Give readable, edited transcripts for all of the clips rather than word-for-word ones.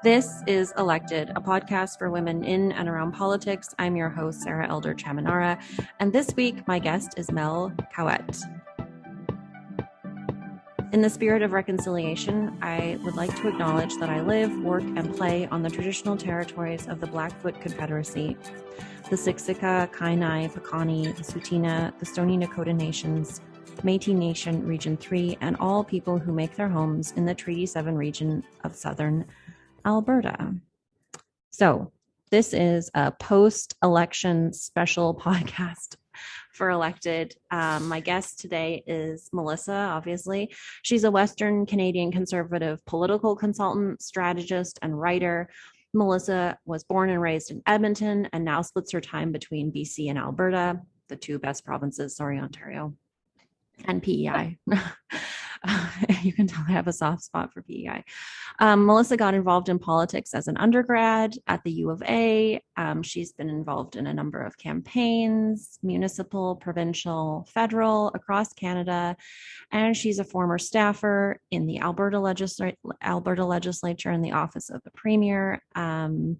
This is Elected, a podcast for women in and around politics. I'm your host, Sarah Elder-Chamanara, and this week my guest is Mel Caouette. In the spirit of reconciliation, I would like to acknowledge that I live, work, and play on the traditional territories of the Blackfoot Confederacy, the Siksika, Kainai, Piikani, the Tsuut'ina, the Stoney Nakoda Nations, Métis Nation Region 3, and all people who make their homes in the Treaty 7 region of Southern Alberta. So this is a post-election special podcast for Elected. My guest today is Melissa, obviously. She's a Western Canadian conservative political consultant, strategist, and writer. Melissa was born and raised in Edmonton and now splits her time between BC and Alberta, the two best provinces, Ontario, and PEI. You can tell I have a soft spot for PEI. Melissa got involved in politics as an undergrad at the U of A. She's been involved in a number of campaigns, municipal, provincial, federal, across Canada, and she's a former staffer in the Alberta Legislature in the Office of the Premier. And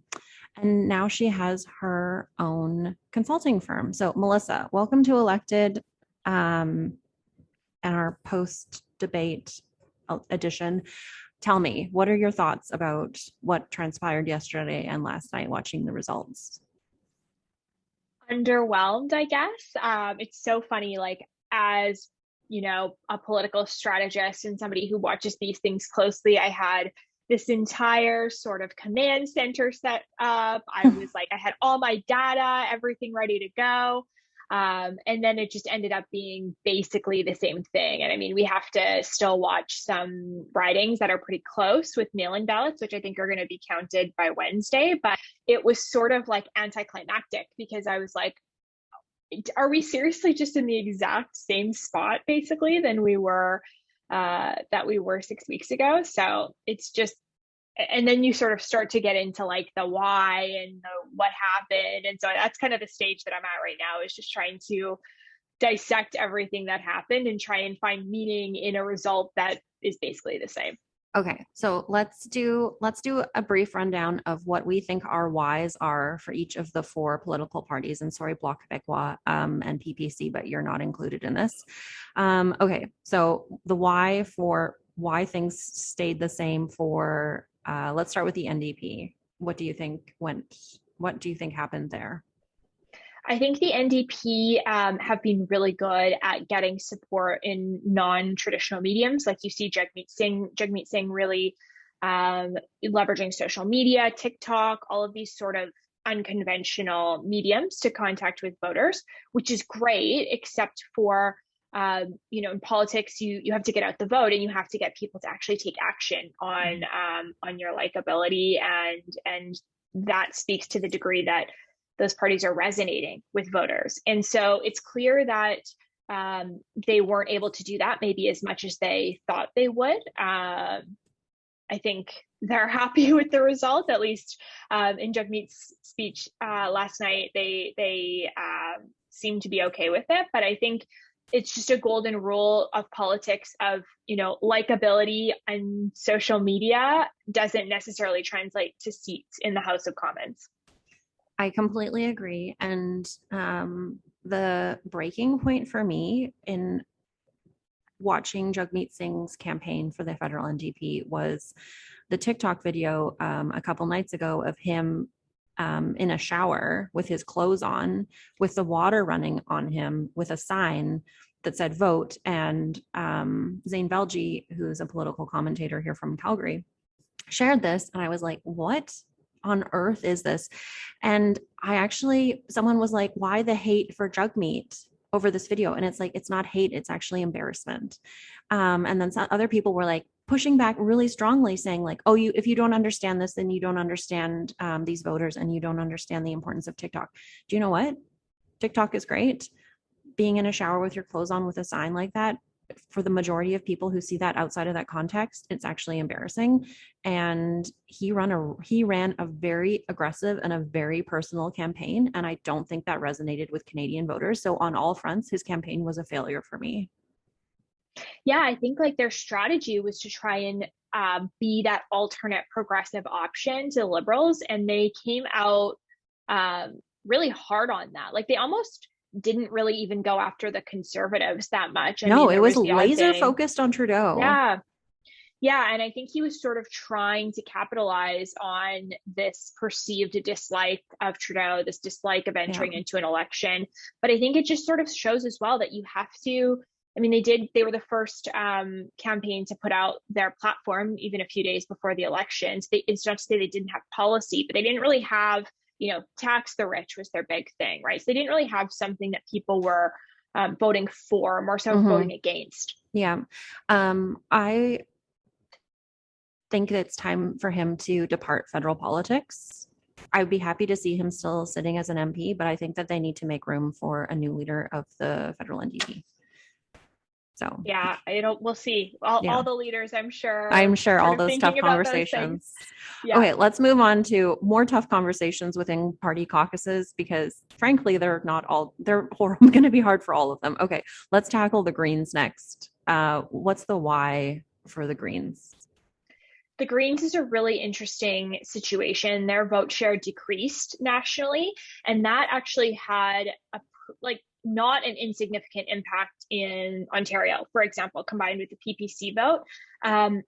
now she has her own consulting firm. So Melissa, welcome to Elected. And our post-debate edition. Tell me, what are your thoughts about what transpired yesterday and last night watching the results? Underwhelmed, I guess. It's so funny, as a political strategist and somebody who watches these things closely, I had this entire sort of command center set up. I had all my data, everything ready to go. And then it just ended up being basically the same thing. And I mean, we have to still watch some ridings that are pretty close with mail-in ballots, which I think are going to be counted by Wednesday. But it was sort of anticlimactic because I was like, are we seriously just in the exact same spot basically than we were, that we were 6 weeks ago? So it's just, and then you sort of start to get into the why and the what happened. And so that's kind of the stage that I'm at right now, is just trying to dissect everything that happened and try and find meaning in a result that is basically the same. Okay, so let's do a brief rundown of what we think our whys are for each of the four political parties. And sorry, Bloc Québécois and PPC, but you're not included in this. Okay, so the why for why things stayed the same for let's start with the NDP. What do you think happened there? I think the NDP have been really good at getting support in non-traditional mediums. Like you see Jagmeet Singh really leveraging social media, TikTok, all of these sort of unconventional mediums to contact with voters, which is great, except for in politics, you have to get out the vote and you have to get people to actually take action on your likability, and that speaks to the degree that those parties are resonating with voters. And so it's clear that they weren't able to do that maybe as much as they thought they would. I think they're happy with the result, at least in Jagmeet's speech last night. They seem to be okay with it, but I think it's just a golden rule of politics of, likability and social media doesn't necessarily translate to seats in the House of Commons. I completely agree. And the breaking point for me in watching Jagmeet Singh's campaign for the federal NDP was the TikTok video a couple nights ago of him in a shower with his clothes on, with the water running on him, with a sign that said vote. And Zane Belgi, who's a political commentator here from Calgary, shared this. And I was like, what on earth is this? And someone was like, why the hate for Jagmeet over this video? And it's like, it's not hate, it's actually embarrassment. And then some other people were like pushing back really strongly, saying like, oh, if you don't understand this, then you don't understand these voters, and you don't understand the importance of TikTok. Do you know what? TikTok is great. Being in a shower with your clothes on with a sign like that, for the majority of people who see that outside of that context, it's actually embarrassing. And he ran a very aggressive and a very personal campaign, and I don't think that resonated with Canadian voters. So on all fronts, his campaign was a failure for me. Yeah, I think their strategy was to try and be that alternate progressive option to the Liberals, and they came out really hard on that. Like they almost didn't really even go after the Conservatives that much. I mean, it was the laser focused on Trudeau. Yeah, and I think he was sort of trying to capitalize on this perceived dislike of Trudeau, this dislike of entering into an election. But I think it just sort of shows as well that you have to, I mean, they were the first campaign to put out their platform even a few days before the election. So it's not to say they didn't have policy, but they didn't really have, tax the rich was their big thing, right? So they didn't really have something that people were voting for, more so voting against. Yeah. I think it's time for him to depart federal politics. I'd be happy to see him still sitting as an MP, but I think that they need to make room for a new leader of the federal NDP. So yeah, we'll see. All the leaders, I'm sure all those tough conversations. Okay, let's move on to more tough conversations within party caucuses, because frankly, they're going to be hard for all of them. Okay, let's tackle the Greens next. What's the why for the Greens? The Greens is a really interesting situation. Their vote share decreased nationally, and that actually had not an insignificant impact in Ontario, for example, combined with the PPC vote.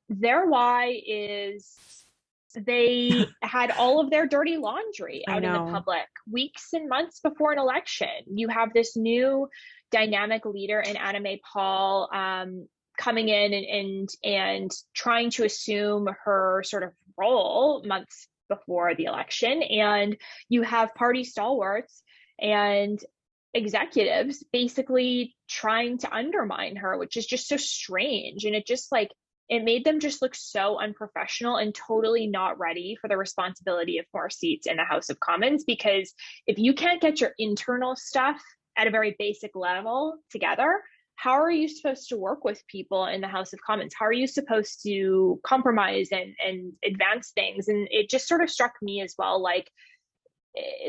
Their why is they had all of their dirty laundry out in the public weeks and months before an election. You have this new dynamic leader in Anna May Paul coming in and trying to assume her sort of role months before the election. And you have party stalwarts and executives basically trying to undermine her, which is just so strange. And it made them just look so unprofessional and totally not ready for the responsibility of more seats in the House of Commons. Because if you can't get your internal stuff at a very basic level together, how are you supposed to work with people in the House of Commons? How are you supposed to compromise and advance things? And it just sort of struck me as well, like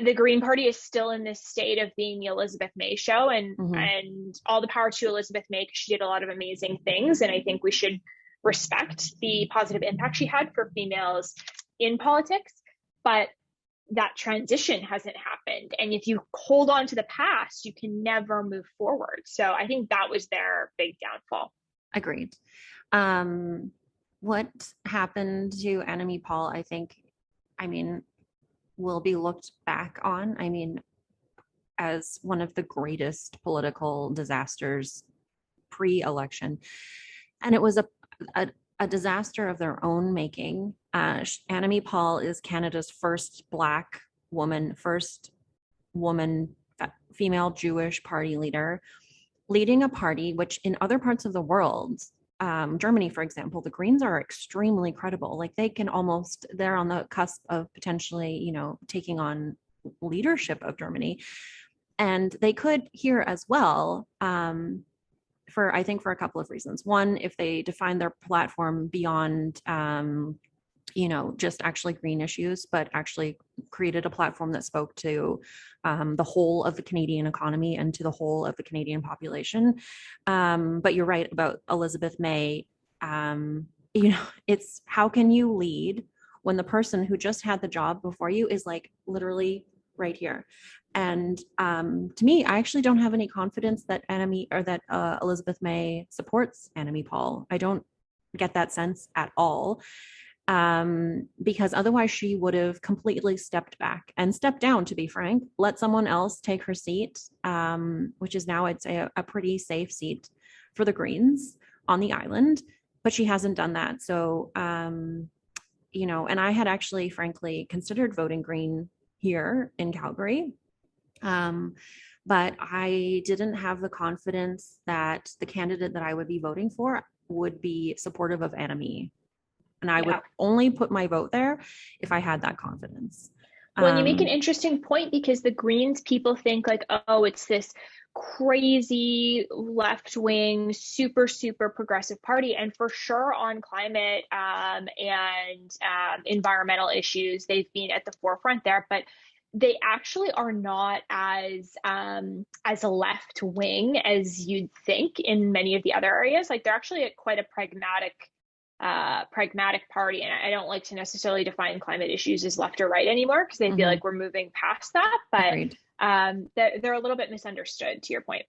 the Green Party is still in this state of being the Elizabeth May show, and all the power to Elizabeth May, because she did a lot of amazing things. And I think we should respect the positive impact she had for females in politics. But that transition hasn't happened. And if you hold on to the past, you can never move forward. So I think that was their big downfall. Agreed. What happened to Anna May Paul, will be looked back on, as one of the greatest political disasters pre-election. And it was a disaster of their own making. Anna May Paul is Canada's first Black woman, female Jewish party leader, leading a party which in other parts of the world, Germany, for example, the Greens are extremely credible. Like they're on the cusp of potentially, taking on leadership of Germany. And they could here as well, for a couple of reasons. One, if they define their platform beyond, just actually green issues, but actually created a platform that spoke to the whole of the Canadian economy and to the whole of the Canadian population. But you're right about Elizabeth May. It's how can you lead when the person who just had the job before you is like literally right here? And to me, I actually don't have any confidence that Elizabeth May supports Anna May Paul. I don't get that sense at all. Because otherwise she would have completely stepped back and stepped down, to be frank, let someone else take her seat, which is now, I'd say, a pretty safe seat for the Greens on the island, but she hasn't done that. So, and I had actually, frankly, considered voting Green here in Calgary, but I didn't have the confidence that the candidate that I would be voting for would be supportive of Anna May. And I would only put my vote there if I had that confidence. Well, and you make an interesting point, because the Greens people think like, oh, it's this crazy left-wing, super, super progressive party. And for sure on climate and environmental issues, they've been at the forefront there. But they actually are not as left-wing as you'd think in many of the other areas. Like they're actually quite a pragmatic pragmatic party. And I don't like to necessarily define climate issues as left or right anymore, because I feel like we're moving past that. But Agreed. They're a little bit misunderstood, to your point.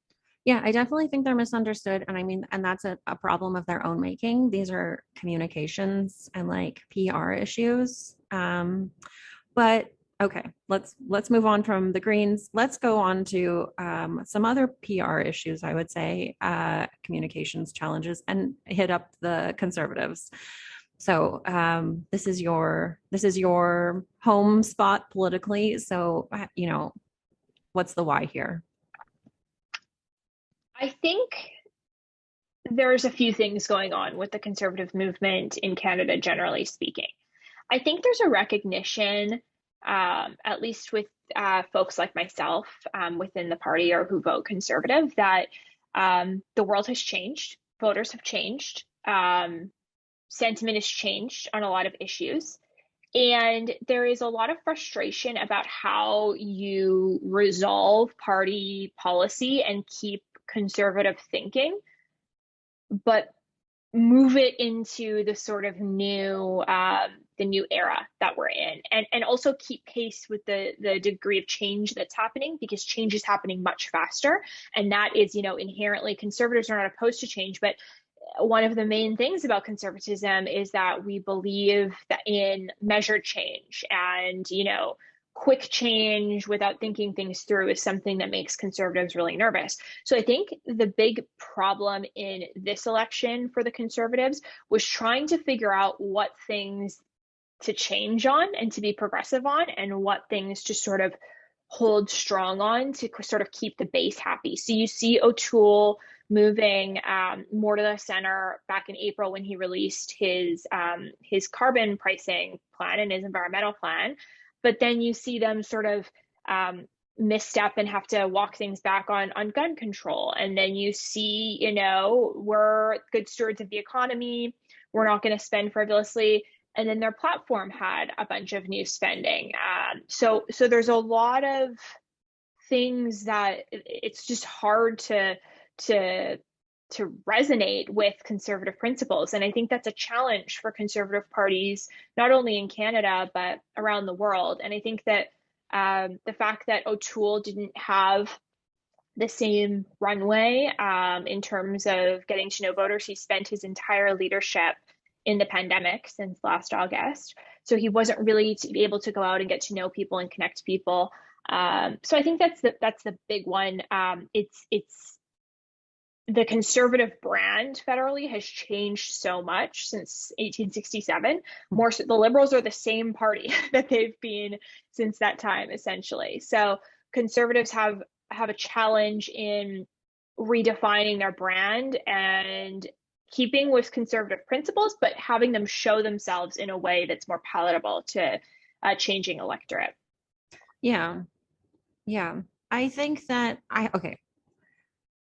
Yeah, I definitely think they're misunderstood. And I mean, and that's a problem of their own making. These are communications and like PR issues. But okay, let's move on from the Greens. Let's go on to some other PR issues, I would say, communications challenges, and hit up the Conservatives. So this is your home spot politically. So what's the why here? I think there's a few things going on with the Conservative movement in Canada, generally speaking. I think there's a recognition, at least with folks like myself within the party or who vote Conservative, that the world has changed, voters have changed, sentiment has changed on a lot of issues. And there is a lot of frustration about how you resolve party policy and keep conservative thinking, but move it into the sort of new the new era that we're in, and also keep pace with the degree of change that's happening, because change is happening much faster. And that is, inherently, conservatives are not opposed to change, but one of the main things about conservatism is that we believe that in measured change, and quick change without thinking things through is something that makes conservatives really nervous. So I think the big problem in this election for the Conservatives was trying to figure out what things to change on and to be progressive on, and what things to sort of hold strong on to sort of keep the base happy. So you see O'Toole moving more to the center back in April when he released his carbon pricing plan and his environmental plan. But then you see them sort of misstep and have to walk things back on gun control. And then you see, we're good stewards of the economy, we're not going to spend frivolously. And then their platform had a bunch of new spending. So there's a lot of things that it's just hard to resonate with conservative principles. And I think that's a challenge for conservative parties, not only in Canada, but around the world. And I think that the fact that O'Toole didn't have the same runway in terms of getting to know voters, he spent his entire leadership in the pandemic since last August. So he wasn't really to be able to go out and get to know people and connect people. So I think that's the big one. It's the conservative brand federally has changed so much since 1867. More so, the Liberals are the same party that they've been since that time, essentially. So conservatives have a challenge in redefining their brand and keeping with conservative principles, but having them show themselves in a way that's more palatable to a changing electorate. Yeah. I think that I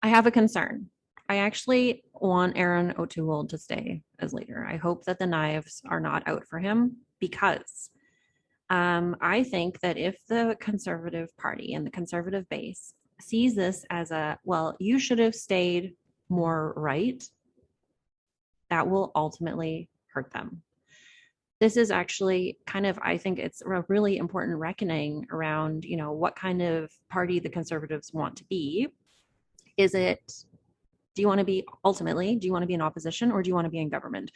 have a concern. I actually want Aaron O'Toole to stay as leader. I hope that the knives are not out for him, because I think that if the Conservative Party and the Conservative base sees this as you should have stayed more right, that will ultimately hurt them. This is actually I think it's a really important reckoning around, what kind of party the Conservatives want to be. Do you want to be in opposition, or do you want to be in government?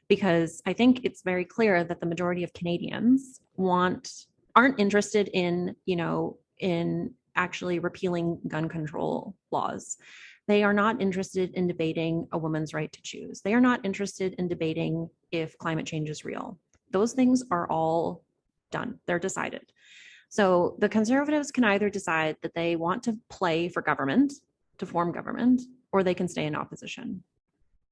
Because I think it's very clear that the majority of Canadians aren't interested in actually repealing gun control laws. They are not interested in debating a woman's right to choose. They are not interested in debating if climate change is real. Those things are all done. They're decided. So the Conservatives can either decide that they want to play for government, to form government, or they can stay in opposition.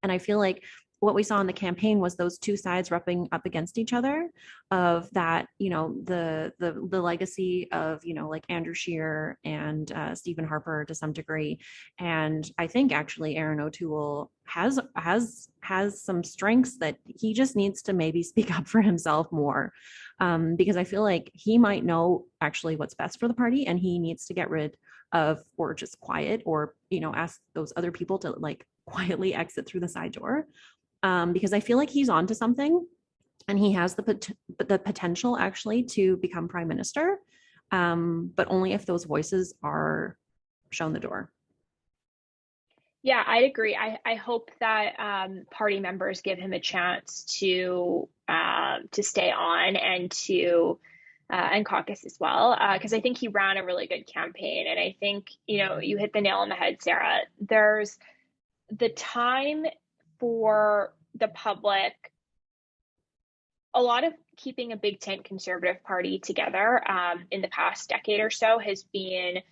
And I feel like what we saw in the campaign was those two sides rubbing up against each other, of that, the legacy of, like Andrew Scheer and Stephen Harper to some degree. And I think actually Aaron O'Toole has some strengths that he just needs to maybe speak up for himself more, because I feel like he might know actually what's best for the party, and he needs to get rid of, or just quiet, or ask those other people to quietly exit through the side door. because I feel like he's onto something, and he has the potential actually to become prime minister, but only if those voices are shown the door. Yeah, I'd agree. I hope that party members give him a chance to stay on and caucus as well, because I think he ran a really good campaign, and I think you hit the nail on the head, Sarah. There's the time for the public. A lot of keeping a big tent Conservative Party together in the past decade or so has been,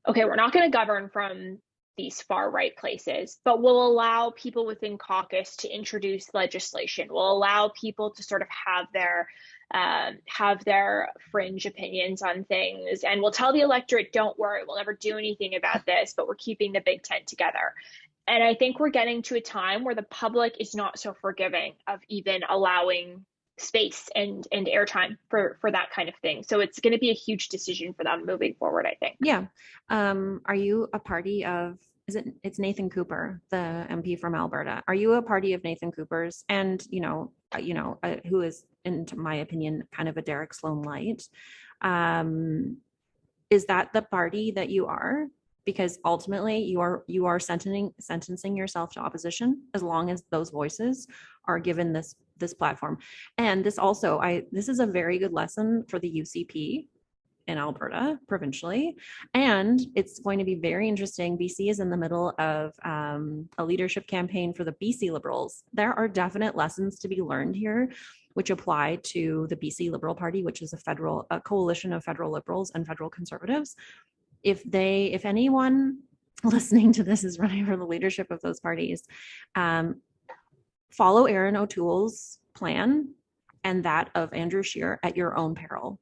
okay, we're not going to govern from these far right places, but we'll allow people within caucus to introduce legislation. We'll allow people to sort of have their fringe opinions on things, and we'll tell the electorate, don't worry, we'll never do anything about this, but we're keeping the big tent together. And I think we're getting to a time where the public is not so forgiving of even allowing space and airtime for that kind of thing. So it's going to be a huge decision for them moving forward, I think. Yeah. Are you a party of, it's Nathan Cooper, the MP from Alberta? Are you a party of Nathan Cooper's? And, who is, in my opinion, kind of a Derek Sloan light. Is that the party that you are? Because ultimately you are sentencing yourself to opposition as long as those voices are given this platform. And this is a very good lesson for the UCP in Alberta provincially. And it's going to be very interesting. BC is in the middle of a leadership campaign for the BC Liberals. There are definite lessons to be learned here, which apply to the BC Liberal Party, which is a coalition of federal Liberals and federal Conservatives. If anyone listening to this is running for the leadership of those parties, follow Erin O'Toole's plan and that of Andrew Scheer at your own peril,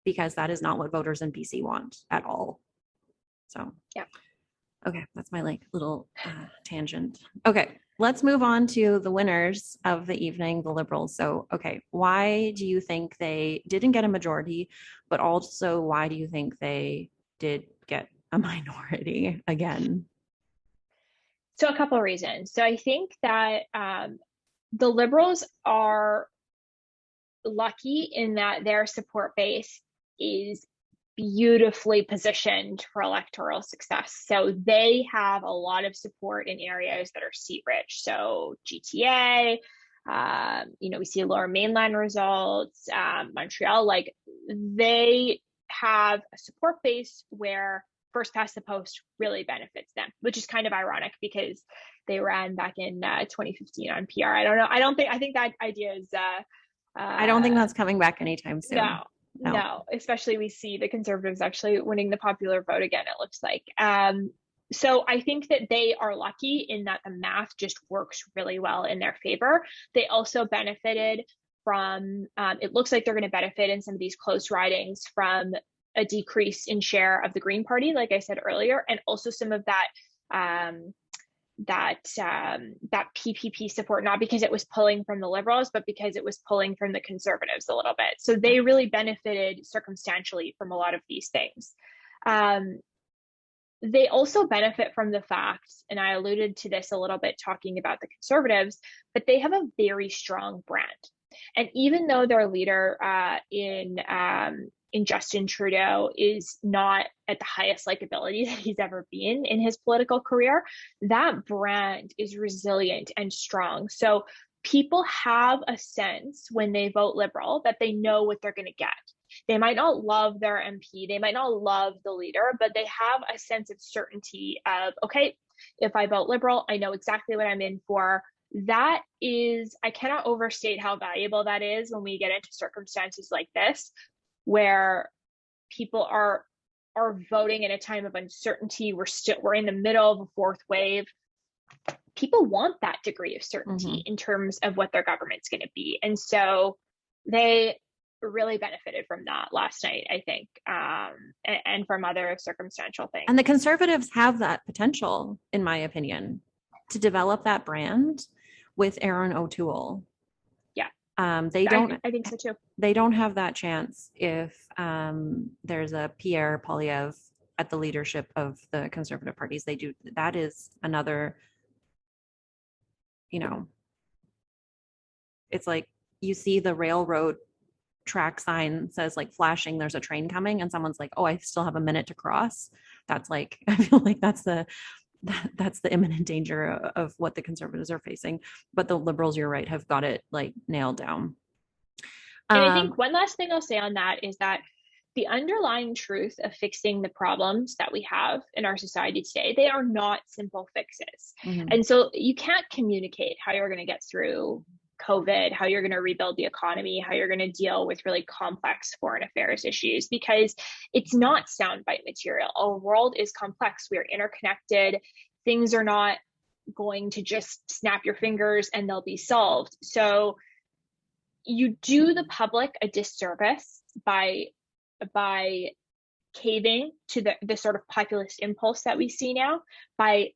because that is not what voters in BC want at all. So, yeah. Okay, that's my little tangent. Okay, let's move on to the winners of the evening, the Liberals. So, okay, why do you think they didn't get a majority, but also why do you think they did get a minority again? So a couple of reasons. So I think that the Liberals are lucky in that their support base is beautifully positioned for electoral success. So they have a lot of support in areas that are seat rich. So GTA, we see lower mainland results, Montreal, they have a support base where first past the post really benefits them, which is kind of ironic because they ran back in 2015 on PR. I don't know. I think that idea is, I don't think that's coming back anytime soon. No, especially we see the Conservatives actually winning the popular vote again, it looks like. So I think that they are lucky in that the math just works really well in their favor. They also benefited from, it looks like they're going to benefit in some of these close ridings from a decrease in share of the Green Party, like I said earlier, and also some of that PPP support, not because it was pulling from the Liberals, but because it was pulling from the Conservatives a little bit. So they really benefited circumstantially from a lot of these things. They also benefit from the fact, and I alluded to this a little bit talking about the Conservatives, but they have a very strong brand. And even though their leader in Justin Trudeau is not at the highest likability that he's ever been in his political career, that brand is resilient and strong. So people have a sense when they vote Liberal that they know what they're going to get. They might not love their MP, they might not love the leader, but they have a sense of certainty of, okay, if I vote Liberal, I know exactly what I'm in for. That is, I cannot overstate how valuable that is when we get into circumstances like this, where people are voting in a time of uncertainty. We're in the middle of a fourth wave. People want that degree of certainty in terms of what their government's going to be, and so they really benefited from that last night, I think, and from other circumstantial things. And the Conservatives have that potential, in my opinion, to develop that brand with Erin O'Toole. I think so too. They don't have that chance if there's a Pierre Poilievre at the leadership of the Conservative parties. They do. That is another you know, it's like you see the railroad track sign says like flashing, there's a train coming, and someone's like, oh, I still have a minute to cross. That's like, I feel like that's the imminent danger of what the Conservatives are facing. But the Liberals, you're right, have got it like nailed down. And I think one last thing I'll say on that is that the underlying truth of fixing the problems that we have in our society today, they are not simple fixes. Mm-hmm. And so you can't communicate how you're going to get through COVID, how you're going to rebuild the economy, how you're going to deal with really complex foreign affairs issues, because it's not soundbite material. Our world is complex. We are interconnected. Things are not going to just snap your fingers and they'll be solved. So you do the public a disservice by caving to the sort of populist impulse that we see now, by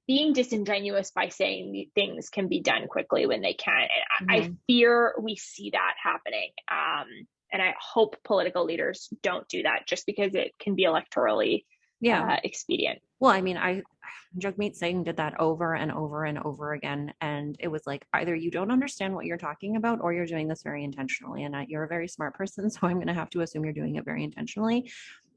being disingenuous by saying things can be done quickly when they can. And I fear we see that happening. And I hope political leaders don't do that just because it can be electorally expedient. Well, I mean, Jagmeet Singh did that over and over and over again. And it was like, either you don't understand what you're talking about or you're doing this very intentionally. And you're a very smart person, so I'm going to have to assume you're doing it very intentionally.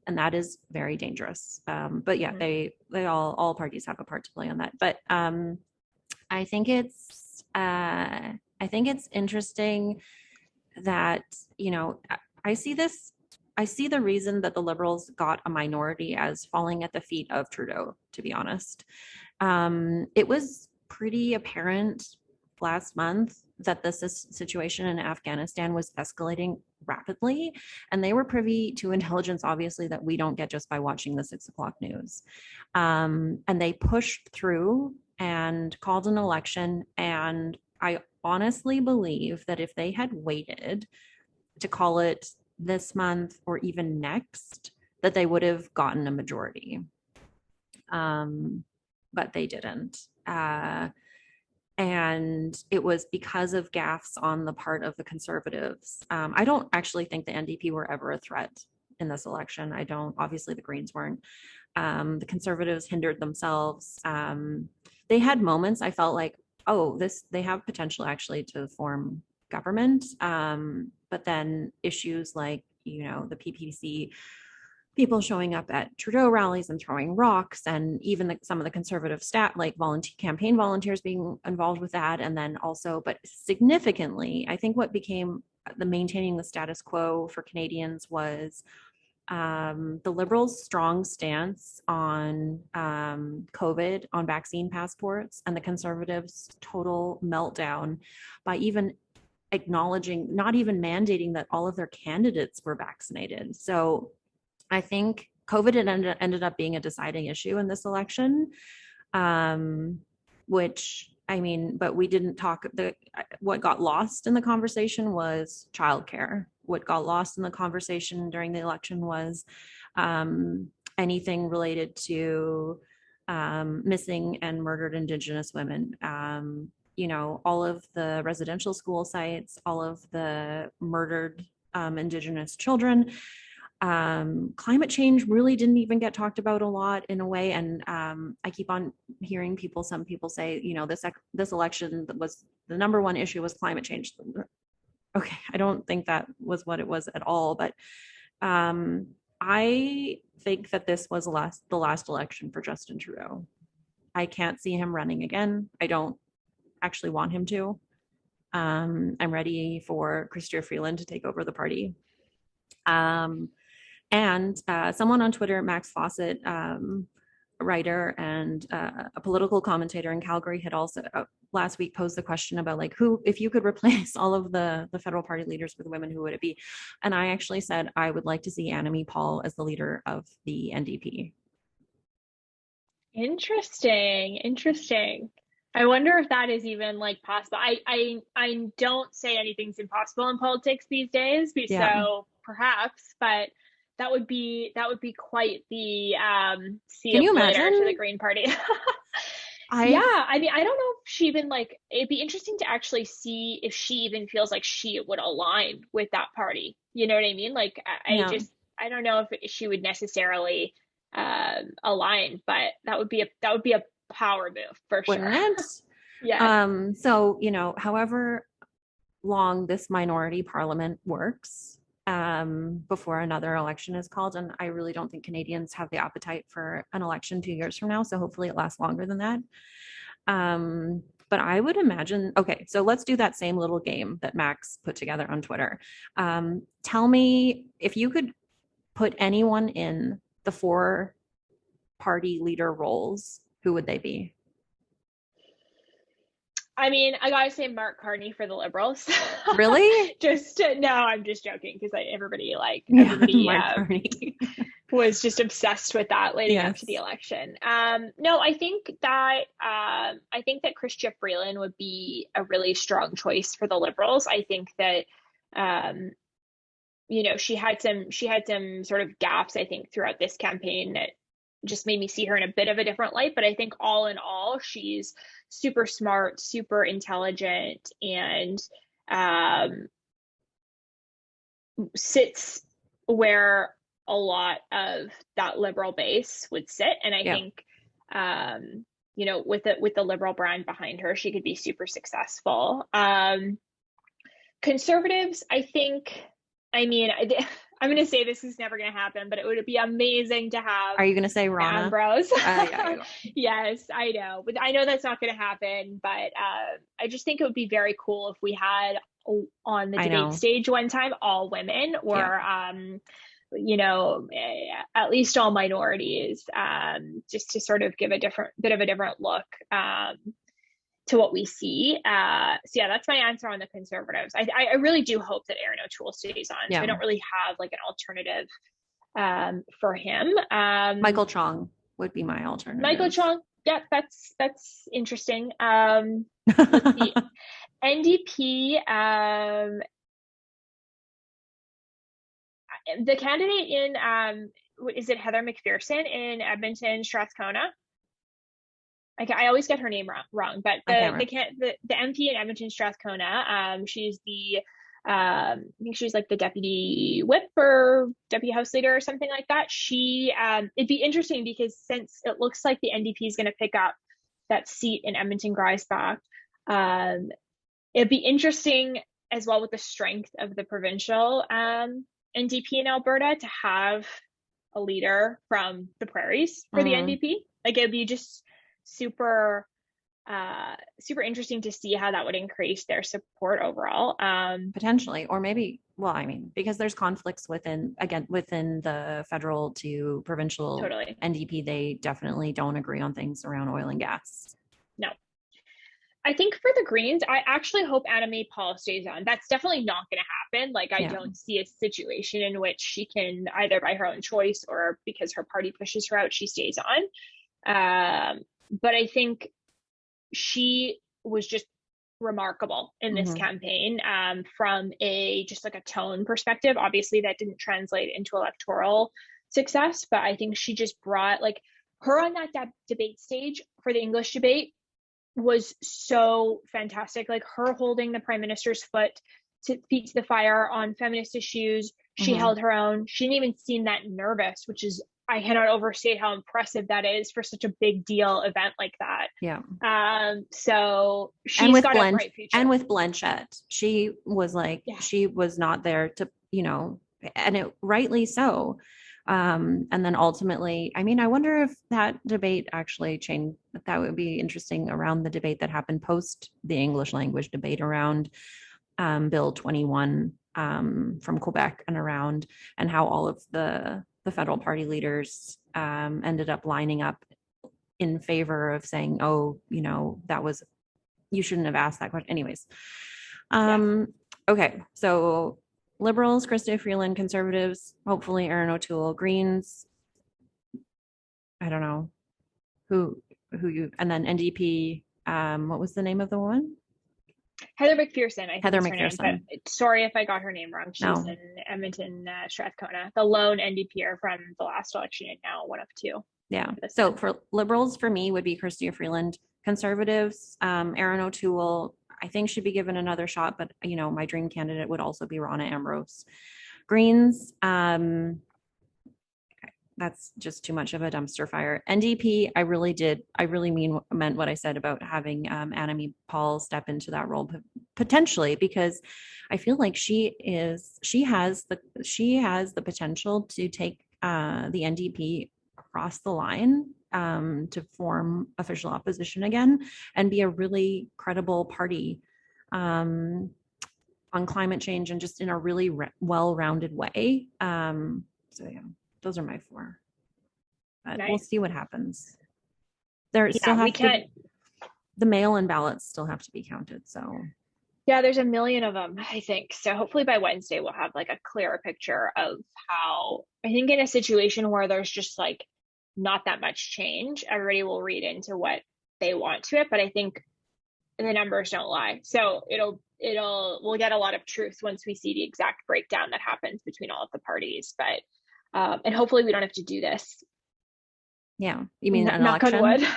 And that is very dangerous. But yeah, they all parties have a part to play on that. But I think it's interesting that, you know, I see the reason that the Liberals got a minority as falling at the feet of Trudeau, to be honest. It was pretty apparent last month that the situation in Afghanistan was escalating rapidly, and they were privy to intelligence, obviously, that we don't get just by watching the 6 o'clock news. And they pushed through and called an election. And I honestly believe that if they had waited to call it this month or even next, that they would have gotten a majority. But they didn't. And it was because of gaffes on the part of the Conservatives. I don't actually think the NDP were ever a threat in this election. Obviously the Greens weren't. The Conservatives hindered themselves. They had moments I felt like, they have potential actually to form government. But then issues like, the PPC people showing up at Trudeau rallies and throwing rocks, and even some of the Conservative staff, like campaign volunteers being involved with that. And then also, but significantly, I think what became the maintaining the status quo for Canadians was the Liberals' strong stance on COVID, on vaccine passports, and the Conservatives' total meltdown by even acknowledging, not even mandating that all of their candidates were vaccinated. So I think COVID ended up being a deciding issue in this election, which, I mean, but we didn't talk, what got lost in the conversation was childcare. What got lost in the conversation during the election was anything related to missing and murdered Indigenous women. All of the residential school sites, all of the murdered Indigenous children. Climate change really didn't even get talked about a lot in a way. And I keep on hearing some people say, this election was the number one issue was climate change. Okay, I don't think that was what it was at all. But I think that this was the last election for Justin Trudeau. I can't see him running again. I don't actually want him to. I'm ready for Chrystia Freeland to take over the party. And someone on Twitter, Max Fawcett, writer and a political commentator in Calgary, had also last week posed the question about who, if you could replace all of the federal party leaders with women, who would it be? And I actually said I would like to see Annamie Paul as the leader of the NDP. Interesting. I wonder if that is even possible. I don't say anything's impossible in politics these days, so perhaps, but that would be quite the Can you imagine to the Green Party? I mean, I don't know if she even it'd be interesting to actually see if she even feels like she would align with that party. You know what I mean? I don't know if she would necessarily align, but that would be a power move for sure. Wouldn't it? Yeah. So, however long this minority parliament works, before another election is called, and I really don't think Canadians have the appetite for an election 2 years from now. So hopefully it lasts longer than that. But I would imagine, okay, so let's do that same little game that Max put together on Twitter. Tell me if you could put anyone in the 4 party leader roles, who would they be? I mean, I gotta say Mark Carney for the Liberals. Really? No, I'm just joking because everybody Yeah, Mark Carney. was just obsessed with that leading up Yes. to the election. No, I think that Chrystia Freeland would be a really strong choice for the Liberals. I think that um, she had some sort of gaps, I think, throughout this campaign that just made me see her in a bit of a different light. But I think all in all, she's super smart, super intelligent, and um, sits where a lot of that liberal base would sit. And I think, with the liberal brand behind her, she could be super successful. Conservatives, I think, I mean, I'm going to say this is never going to happen, but it would be amazing to have. Are you going to say Ronna? Ambrose. Yeah. Yes, I know. But I know that's not going to happen. But I just think it would be very cool if we had on the debate stage one time all women, or at least all minorities, just to sort of give a bit of a different look to what we see. So yeah, that's my answer on the Conservatives. I really do hope that Erin O'Toole stays on. So I don't really have like an alternative for him. Michael Chong would be my alternative. Michael Chong, yeah, that's interesting. Let's see. NDP, the candidate in is it Heather McPherson in Edmonton, Strathcona? I always get her name wrong, but the MP in Edmonton, Strathcona, she's I think she's like the deputy whip or deputy house leader or something like that. It'd be interesting because since it looks like the NDP is going to pick up that seat in Edmonton Griesbach, it'd be interesting as well with the strength of the provincial NDP in Alberta to have a leader from the prairies for the NDP. Like it'd be just super interesting to see how that would increase their support overall. Potentially, or maybe, because there's conflicts within the federal to provincial NDP, they definitely don't agree on things around oil and gas. No. I think for the Greens, I actually hope Anna May Paul stays on. That's definitely not going to happen. Like, I don't see a situation in which she can, either by her own choice or because her party pushes her out, she stays on. But I think she was just remarkable in this campaign, from just like a tone perspective. Obviously, that didn't translate into electoral success, but I think she just brought, like, her on that debate stage for the English debate was so fantastic. Like, her holding the Prime Minister's feet to the fire on feminist issues. She held her own. She didn't even seem that nervous, which is, I cannot overstate how impressive that is for such a big deal event like that. Yeah. So she's got a bright future. And with Blanchette, she was like, she was not there to, and it rightly so. And then ultimately, I wonder if that debate actually changed. That would be interesting around the debate that happened post the English language debate around Bill 21 from Quebec and around, and how all of the federal party leaders ended up lining up in favor of saying, that was, you shouldn't have asked that question. Anyways. Okay. So Liberals, Chrystia Freeland, Conservatives, hopefully Erin O'Toole, Greens. I don't know who you, and then NDP. What was the name of the woman? Heather McPherson. Heather McPherson. Sorry if I got her name wrong. She's in Edmonton, Strathcona, the lone NDPer from the last election, and now one of two. Yeah. So for Liberals, for me, would be Chrystia Freeland. Conservatives, Erin O'Toole, I think should be given another shot, but my dream candidate would also be Ronna Ambrose. Greens, that's just too much of a dumpster fire. NDP, I really meant what I said about having Annamie Paul step into that role potentially, because I feel like she has the potential to take the NDP across the line to form official opposition again and be a really credible party on climate change and just in a really well-rounded way. So yeah, those are my four. But Nice. we'll see what happens. There Yeah, still have we can't. The mail-in ballots still have to be counted. So Yeah, there's a million of them, I think. So hopefully by Wednesday we'll have like a clearer picture of how, I think in a situation where there's just like not that much change, everybody will read into what they want to it. But I think the numbers don't lie. So we'll get a lot of truth once we see the exact breakdown that happens between all of the parties. But and hopefully we don't have to do this. yeah, you mean an knock election? on wood,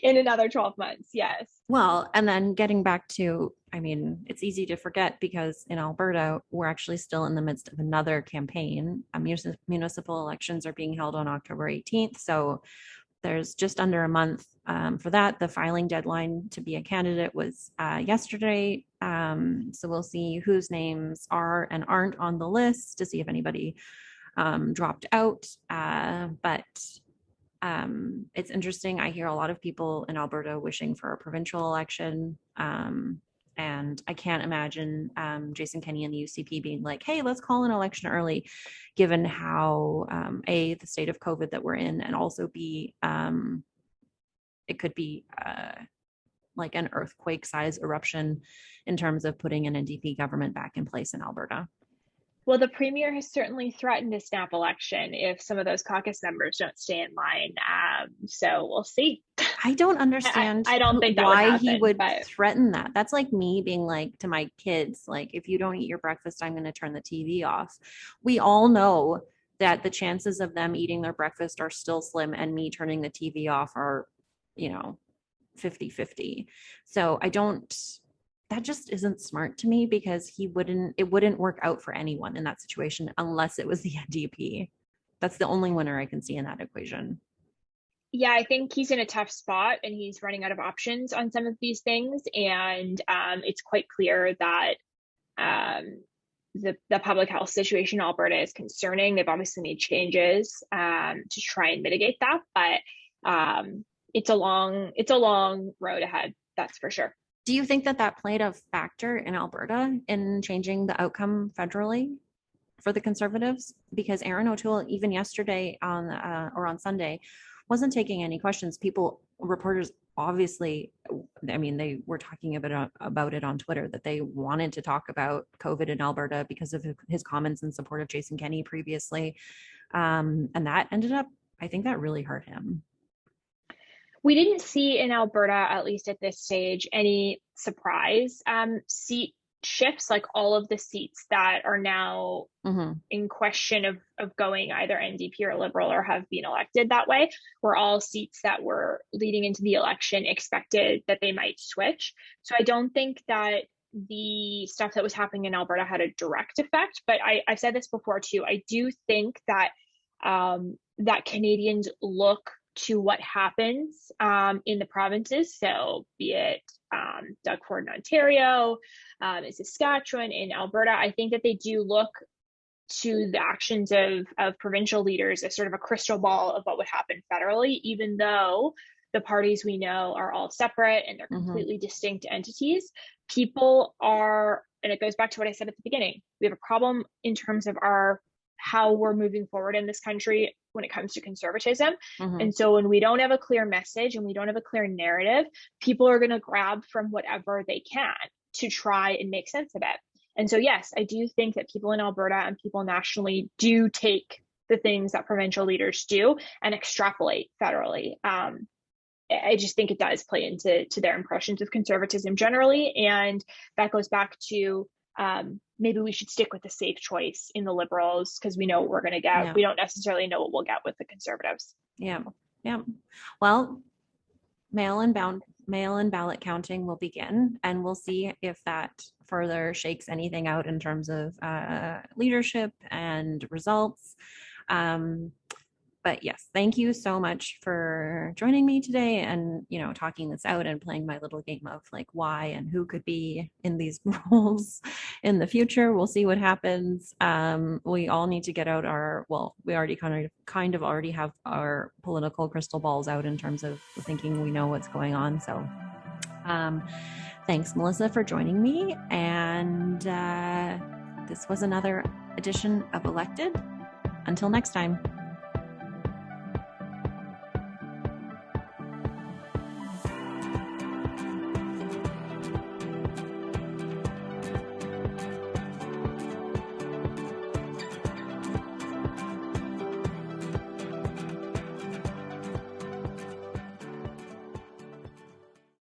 in another 12 months. Yes. Well, and then getting back to, I mean, it's easy to forget because in Alberta, we're actually still in the midst of another campaign. Municipal elections are being held on October 18th. So there's just under a month for that. The filing deadline to be a candidate was yesterday. So we'll see whose names are and aren't on the list to see if anybody dropped out. But it's interesting. I hear a lot of people in Alberta wishing for a provincial election. And I can't imagine Jason Kenney and the UCP being like, hey, let's call an election early, given how, A, the state of COVID that we're in, and also B, it could be like an earthquake size eruption in terms of putting an NDP government back in place in Alberta. Well, the premier has certainly threatened a snap election if some of those caucus members don't stay in line. So we'll see. I don't understand I don't think that why would happen, he would but threaten that. That's like me being like to my kids, like, if you don't eat your breakfast, I'm going to turn the TV off. We all know that the chances of them eating their breakfast are still slim, and me turning the TV off are, 50-50. So that just isn't smart to me, because it wouldn't work out for anyone in that situation unless it was the NDP. That's the only winner I can see in that equation. yeah, I think he's in a tough spot and he's running out of options on some of these things. And it's quite clear that the public health situation in Alberta is concerning. They've obviously made changes to try and mitigate that, but it's a long road ahead, that's for sure. Do you think that played a factor in Alberta in changing the outcome federally for the Conservatives? Because Aaron O'Toole, even yesterday on Sunday, wasn't taking any questions. Reporters, obviously, I mean, they were talking about it on Twitter, that they wanted to talk about COVID in Alberta because of his comments in support of Jason Kenney previously. And that ended up, I think that really hurt him. We didn't see in Alberta, at least at this stage, any surprise seat shifts. Like all of the seats that are now in question of going either NDP or Liberal or have been elected that way were all seats that were leading into the election expected that they might switch. So I don't think that the stuff that was happening in Alberta had a direct effect, but I've said this before too. I do think that that Canadians look to what happens in the provinces. So be it Doug Ford in Ontario, in Saskatchewan, in Alberta, I think that they do look to the actions of provincial leaders as sort of a crystal ball of what would happen federally, even though the parties we know are all separate and they're completely distinct entities. People are, and it goes back to what I said at the beginning, we have a problem in terms of how we're moving forward in this country when it comes to conservatism. And so when we don't have a clear message and we don't have a clear narrative, people are going to grab from whatever they can to try and make sense of it. And so, yes, I do think that people in Alberta and people nationally do take the things that provincial leaders do and extrapolate federally. I just think it does play into their impressions of conservatism generally. And that goes back to maybe we should stick with the safe choice in the Liberals because we know what we're going to get. Yeah. We don't necessarily know what we'll get with the Conservatives. Yeah. Well, mail-in ballot counting will begin, and we'll see if that further shakes anything out in terms of leadership and results. But yes, thank you so much for joining me today and, talking this out and playing my little game of like why and who could be in these roles in the future. We'll see what happens. We all need to get out we already kind of already have our political crystal balls out in terms of thinking we know what's going on. So thanks, Melissa, for joining me. And this was another edition of Elected. Until next time.